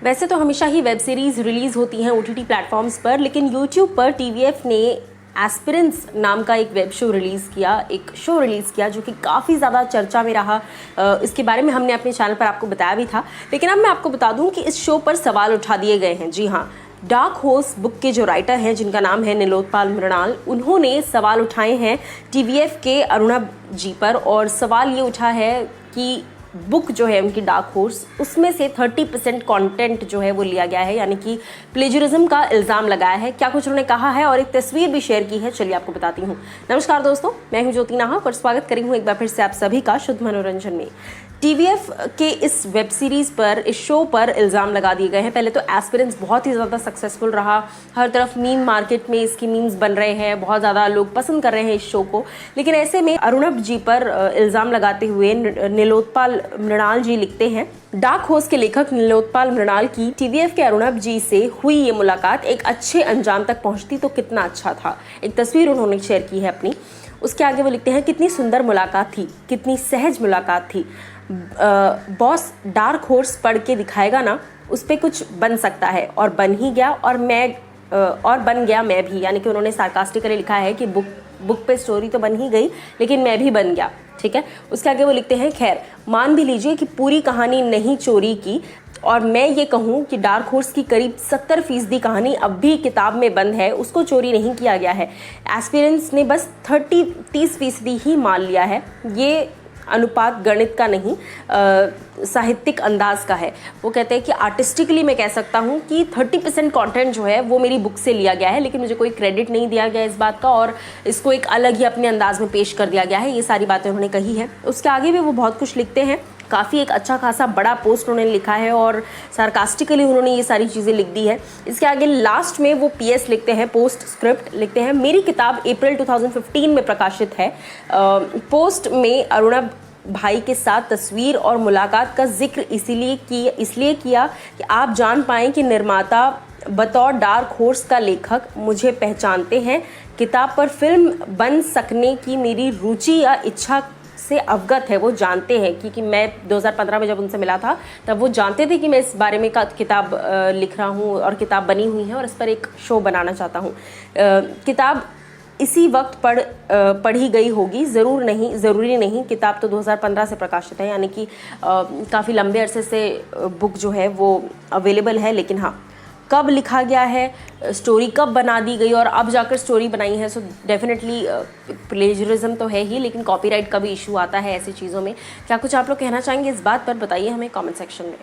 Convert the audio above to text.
वैसे तो हमेशा ही वेब सीरीज़ रिलीज़ होती हैं ओटीटी प्लेटफॉर्म्स पर, लेकिन यूट्यूब पर टीवीएफ ने एस्पिरेंट्स नाम का एक वेब शो रिलीज़ किया जो कि काफ़ी ज़्यादा चर्चा में रहा। इसके बारे में हमने अपने चैनल पर आपको बताया भी था, लेकिन अब मैं आपको बता दूं कि इस शो पर सवाल उठा दिए गए हैं। जी हाँ, डार्क हॉर्स बुक के जो राइटर हैं, जिनका नाम है नीलोत्पल मृणाल, उन्होंने सवाल उठाए हैं टीवीएफ के अरुणब जी पर। और सवाल ये उठा है कि बुक जो है उनकी डार्क हॉर्स, उसमें से 30% कंटेंट जो है वो लिया गया है, यानी कि प्लेजरिज्म का इल्ज़ाम लगाया है। क्या कुछ उन्होंने कहा है और एक तस्वीर भी शेयर की है, चलिए आपको बताती हूँ। नमस्कार दोस्तों, मैं हूँ ज्योति नाहक और स्वागत करी हूँ एक बार फिर से आप सभी का शुद्ध मनोरंजन में। टीवीएफ के इस वेब सीरीज़ पर, इस शो पर इल्ज़ाम लगा दिए गए हैं। पहले तो एस्पिरेंट्स बहुत ही ज़्यादा सक्सेसफुल रहा, हर तरफ मीम मार्केट में इसकी मीम्स बन रहे हैं, बहुत ज़्यादा लोग पसंद कर रहे हैं इस शो को। लेकिन ऐसे में अरुणब जी पर इल्ज़ाम लगाते हुए नीलोत्पल मृणाल जी लिखते हैं, डार्क हॉर्स के लेखक नीलोत्पल मृणाल की टीवीएफ के अरुणब जी से हुई ये मुलाकात एक अच्छे अंजाम तक पहुंचती तो कितना अच्छा था। एक तस्वीर उन्होंने शेयर की है अपनी। उसके आगे वो लिखते हैं, कितनी सुंदर मुलाकात थी, कितनी सहज मुलाकात थी। बॉस डार्क हॉर्स पढ़ के दिखाएगा ना, उस पर कुछ बन सकता है, और बन ही गया, और बन गया मैं भी। यानी कि उन्होंने सार्कास्टिकली लिखा है कि बुक पे स्टोरी तो बन ही गई, लेकिन मैं भी बन गया। ठीक है। उसके आगे वो लिखते हैं, खैर मान भी लीजिए कि पूरी कहानी नहीं चोरी की, और मैं ये कहूँ कि डार्क हॉर्स की करीब 70% कहानी अब भी किताब में बंद है, उसको चोरी नहीं किया गया है। एस्पिरेंट्स ने बस 30% ही मान लिया है। ये अनुपात गणित का नहीं, साहित्यिक अंदाज का है। वो कहते हैं कि आर्टिस्टिकली मैं कह सकता हूँ कि 30% कंटेंट जो है वो मेरी बुक से लिया गया है, लेकिन मुझे कोई क्रेडिट नहीं दिया गया इस बात का, और इसको एक अलग ही अपने अंदाज में पेश कर दिया गया है। ये सारी बातें उन्होंने कही है। उसके आगे भी वो बहुत कुछ लिखते हैं। काफ़ी एक अच्छा खासा बड़ा पोस्ट उन्होंने लिखा है और सार्कास्टिकली उन्होंने ये सारी चीज़ें लिख दी है। इसके आगे लास्ट में वो पीएस लिखते हैं, पोस्ट स्क्रिप्ट लिखते हैं, मेरी किताब अप्रैल 2015 में प्रकाशित है। पोस्ट में अरुणब भाई के साथ तस्वीर और मुलाकात का जिक्र इसलिए किया कि आप जान पाएँ कि निर्माता बतौर डार्क हॉर्स का लेखक मुझे पहचानते हैं। किताब पर फिल्म बन सकने की मेरी रुचि या इच्छा से अवगत है, वो जानते हैं कि मैं 2015 में जब उनसे मिला था तब वो जानते थे कि मैं इस बारे में किताब लिख रहा हूँ और किताब बनी हुई है और इस पर एक शो बनाना चाहता हूँ। किताब इसी वक्त पढ़ी गई होगी, ज़रूरी नहीं। किताब तो 2015 से प्रकाशित है, यानी कि काफ़ी लंबे अरसे से बुक जो है वो अवेलेबल है। लेकिन हाँ, कब लिखा गया है, स्टोरी कब बना दी गई और अब जाकर स्टोरी बनाई है, सो डेफिनेटली प्लेजरिज्म तो है ही, लेकिन कॉपीराइट का भी इशू आता है ऐसी चीज़ों में। क्या कुछ आप लोग कहना चाहेंगे इस बात पर, बताइए हमें कमेंट सेक्शन में।